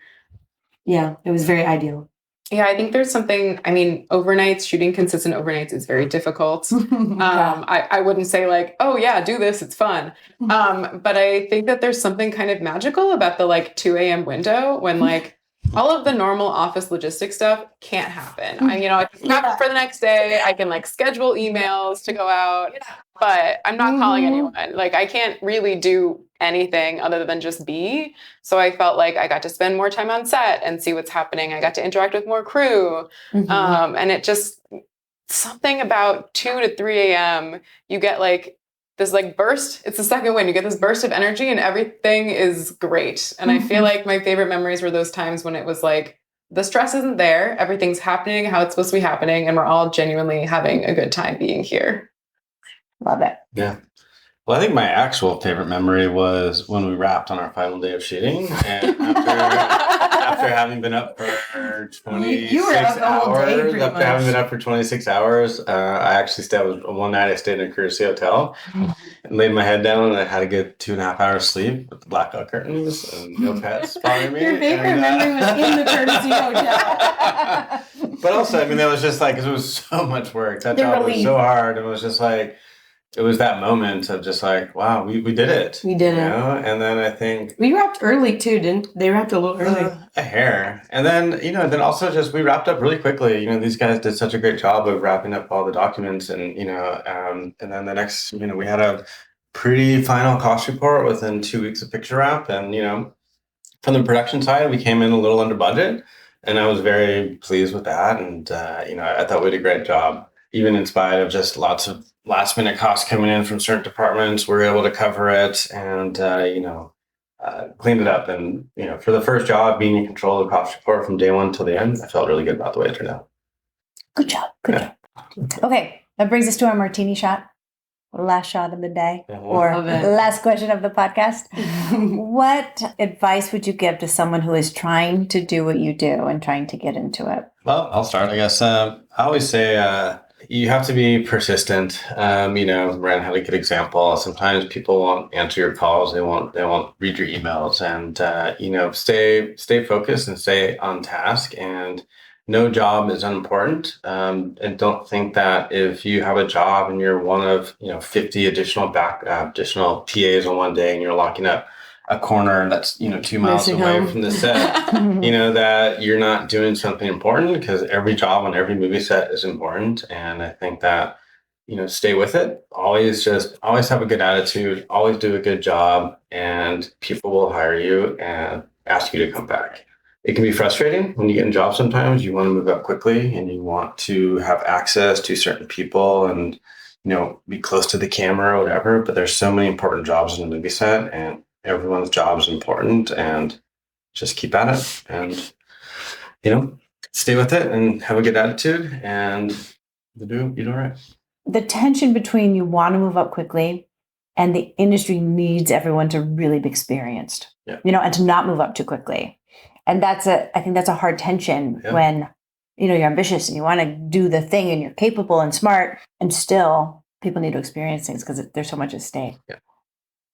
yeah, it was very ideal. Yeah, I think there's something, overnights, shooting consistent overnights is very difficult. I wouldn't say like, oh yeah, do this, it's fun. But I think that there's something kind of magical about the 2 a.m. window when all of the normal office logistics stuff can't happen. I can prep for the next day. I can schedule emails to go out, but I'm not calling anyone. I can't really do anything other than just be. So I felt like I got to spend more time on set and see what's happening. I got to interact with more crew. And it just, something about 2 to 3 a.m., you get this burst. It's the second wind. You get this burst of energy and everything is great. And I feel like my favorite memories were those times when it was the stress isn't there. Everything's happening how it's supposed to be happening. And we're all genuinely having a good time being here. Love it. Yeah. Well, I think my actual favorite memory was when we wrapped on our final day of shooting. And after having been up for 26 hours, after having been up for 26 hours, I actually stayed, one night I stayed in a courtesy hotel and laid my head down, and I had a good 2.5 hours sleep with the blackout curtains and no pets bothering me. Your favorite memory was in the courtesy hotel. But also, it was just it was so much work. That job was so hard. It was just it was that moment of just wow, we did it. We did it. And then I think we wrapped early too, didn't they? Wrapped a little early. A hair. And then, then also just we wrapped up really quickly. These guys did such a great job of wrapping up all the documents, and and then the next, we had a pretty final cost report within 2 weeks of picture wrap. And, from the production side, we came in a little under budget, and I was very pleased with that. And, I thought we did a great job, even in spite of just lots of last minute costs coming in from certain departments. We were able to cover it and, cleaned it up. And, for the first job, being in control of the cost report from day one till the end, I felt really good about the way it turned out. Good job. Good job. Okay. That brings us to our martini shot. Last shot of the day, or last question of the podcast. What advice would you give to someone who is trying to do what you do and trying to get into it? Well, I'll start, I guess. I always say, you have to be persistent. Miranda had a good example. Sometimes people won't answer your calls. They won't read your emails, and, stay focused and stay on task, and no job is unimportant. And don't think that if you have a job and you're one of, 50 additional PAs on one day, and you're locking up a corner that's 2 miles away from the set, that you're not doing something important, because every job on every movie set is important. And I think that stay with it. Always have a good attitude. Always do a good job, and people will hire you and ask you to come back. It can be frustrating when you get in jobs. Sometimes you want to move up quickly, and you want to have access to certain people, and be close to the camera or whatever. But there's so many important jobs in the movie set, and everyone's job is important, and just keep at it, and stay with it, and have a good attitude, and you do all right. The tension between you want to move up quickly and the industry needs everyone to really be experienced, and to not move up too quickly. And I think that's a hard tension when, you're ambitious and you want to do the thing and you're capable and smart, and still people need to experience things because there's so much at stake. Yeah.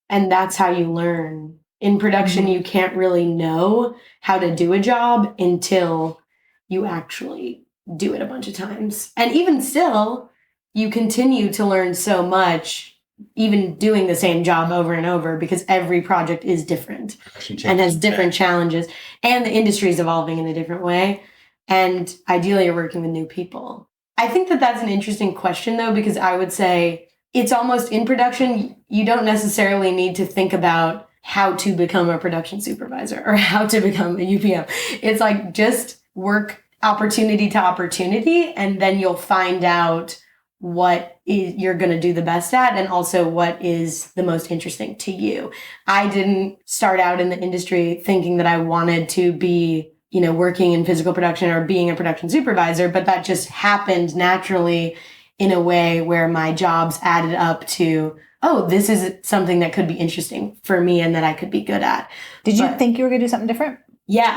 And that's how you learn. In production, you can't really know how to do a job until you actually do it a bunch of times. And even still, you continue to learn so much, even doing the same job over and over, because every project is different and has different challenges, and the industry is evolving in a different way. And ideally, you're working with new people. I think that that's an interesting question, though, because I would say it's almost in production. You don't necessarily need to think about how to become a production supervisor or how to become a UPM. It's like just work opportunity to opportunity, and then you'll find out what you're going to do the best at and also what is the most interesting to you. I didn't start out in the industry thinking that I wanted to be, working in physical production or being a production supervisor, but that just happened naturally in a way where my jobs added up to, oh, this is something that could be interesting for me and that I could be good at. Did you think you were going to do something different? Yeah,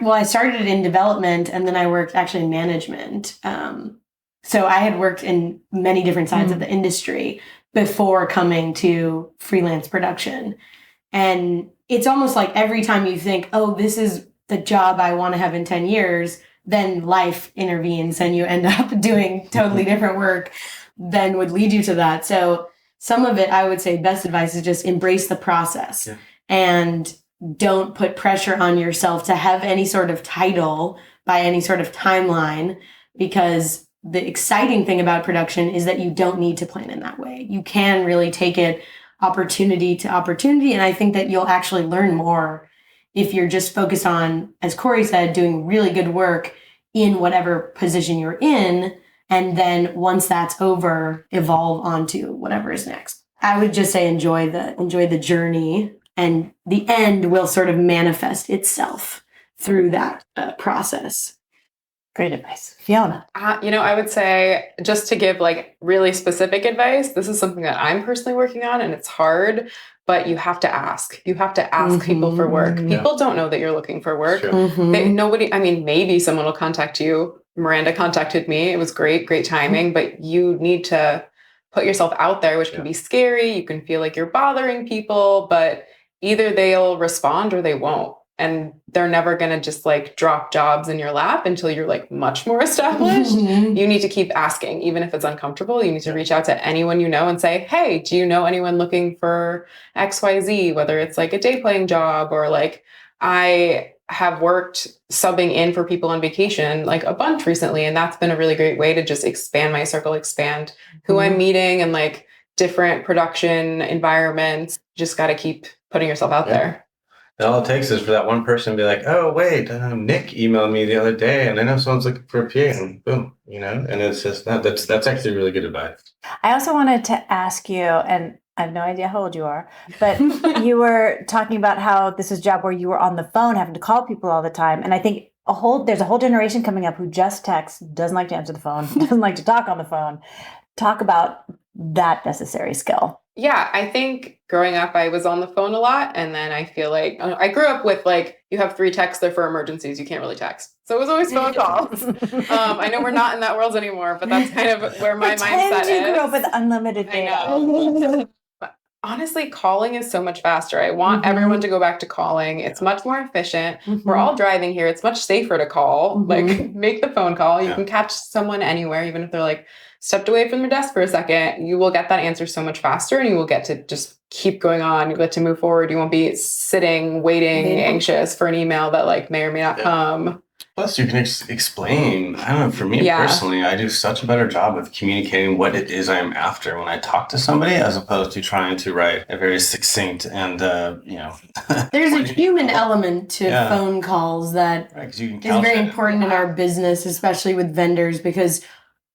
I started in development and then I worked actually in management. So I had worked in many different sides of the industry before coming to freelance production. And it's almost like every time you think, oh, this is the job I want to have in 10 years, then life intervenes and you end up doing totally different work than would lead you to that. So some of it, I would say best advice is just embrace the process and don't put pressure on yourself to have any sort of title by any sort of timeline, because the exciting thing about production is that you don't need to plan in that way. You can really take it opportunity to opportunity. And I think that you'll actually learn more if you're just focused on, as Corey said, doing really good work in whatever position you're in. And then once that's over, evolve onto whatever is next. I would just say enjoy the journey, and the end will sort of manifest itself through that process. Great advice. Fiona. I would say, just to give like really specific advice, this is something that I'm personally working on, and it's hard, but you have to ask. You have to ask people for work. People don't know that you're looking for work. Maybe someone will contact you. Miranda contacted me. It was great timing, but you need to put yourself out there, which can be scary. You can feel like you're bothering people, but either they'll respond or they won't. And they're never going to just like drop jobs in your lap until you're like much more established. You need to keep asking, even if it's uncomfortable. You need to reach out to anyone you know and say, hey, do you know anyone looking for XYZ? Whether it's like a day playing job, or like I have worked subbing in for people on vacation like a bunch recently. And that's been a really great way to just expand my circle, expand who I'm meeting, and like different production environments. Just got to keep putting yourself out there. And all it takes is for that one person to be like, oh, wait, Nick emailed me the other day and I know someone's looking for a PA, and boom, and it's just that's actually really good advice. I also wanted to ask you, and I have no idea how old you are, but you were talking about how this is a job where you were on the phone having to call people all the time. And I think there's a whole generation coming up who just texts, doesn't like to answer the phone, doesn't like to talk on the phone. Talk about that necessary skill. Yeah, I think growing up, I was on the phone a lot. And then I feel like I grew up with like, you have 3 texts, they're for emergencies. You can't really text. So it was always phone calls. I know we're not in that world anymore, but that's kind of where my mindset is. You grew up with unlimited data. I know. But honestly, calling is so much faster. I want everyone to go back to calling. It's much more efficient. We're all driving here. It's much safer to call. Like, make the phone call. You can catch someone anywhere, even if they're like stepped away from their desk for a second. You will get that answer so much faster, and you will get to just keep going on. You get to move forward. You won't be sitting, waiting, anxious for an email that like may or may not come. Plus, you can explain. I don't know, for me personally, I do such a better job of communicating what it is I'm after when I talk to somebody, as opposed to trying to write a very succinct and, There's a human element to phone calls that is very important in our business, especially with vendors, because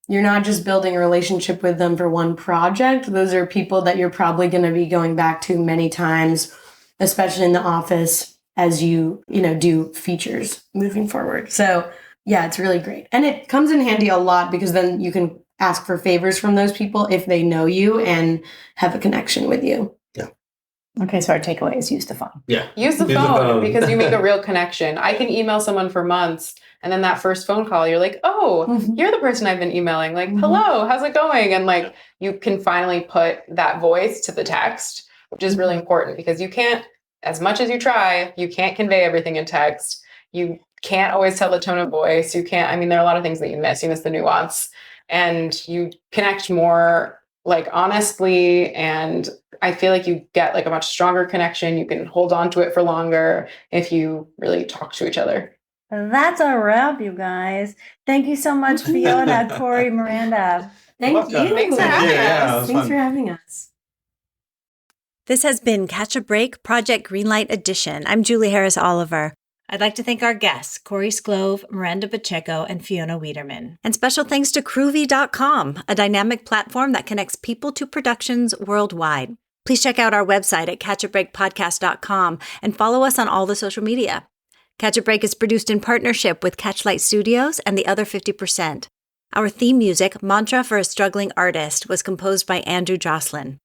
you're not just building a relationship with them for one project. Those are people that you're probably going to be going back to many times, especially in the office, as you do features moving forward. So yeah, it's really great. And it comes in handy a lot, because then you can ask for favors from those people if they know you and have a connection with you. Yeah. Okay, so our takeaway is use the phone. Yeah. Use the phone because you make a real connection. I can email someone for months, and then that first phone call, you're like, oh, you're the person I've been emailing. Like, hello, how's it going? And like, you can finally put that voice to the text, which is really important, because you can't, as much as you try, you can't convey everything in text. You can't always tell the tone of voice. You can't, there are a lot of things that you miss. You miss the nuance, and you connect more like honestly. And I feel like you get like a much stronger connection. You can hold on to it for longer if you really talk to each other. That's a wrap, you guys. Thank you so much, Fiona, Corey, Miranda. Thank Welcome. you. Thanks for having Yeah, us. it was Thanks fun. for having us. This has been Catch a Break Project Greenlight Edition. I'm Julie Harris Oliver. I'd like to thank our guests, Corey Sklov, Miranda Pacheco, and Fiona Widerman. And special thanks to Groovy.com, a dynamic platform that connects people to productions worldwide. Please check out our website at catchabreakpodcast.com and follow us on all the social media. Catch a Break is produced in partnership with Catchlight Studios and the Other 50%. Our theme music, Mantra for a Struggling Artist, was composed by Andrew Jocelyn.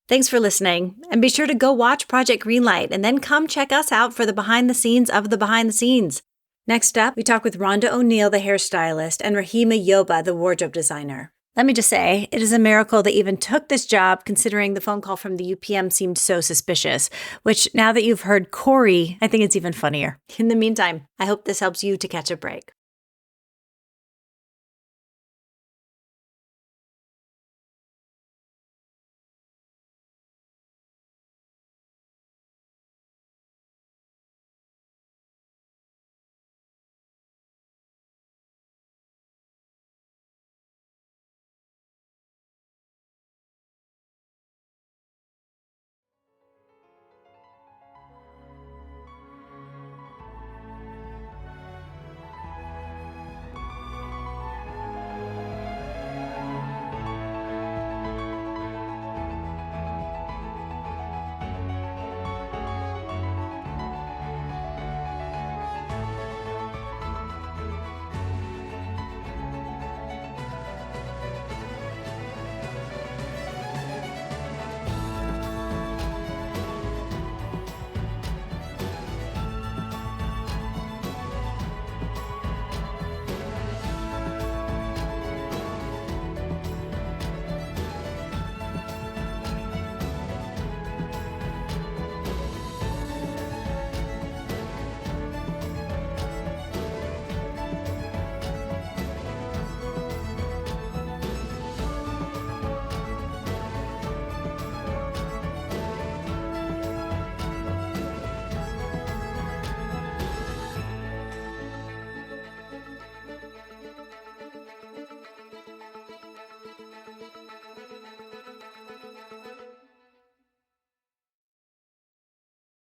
Thanks for listening, and be sure to go watch Project Greenlight and then come check us out for the behind the scenes of the behind the scenes. Next up, we talk with Rhonda O'Neill, the hairstylist, and Rahima Yoba, the wardrobe designer. Let me just say, it is a miracle they even took this job considering the phone call from the UPM seemed so suspicious, which now that you've heard Corey, I think it's even funnier. In the meantime, I hope this helps you to catch a break.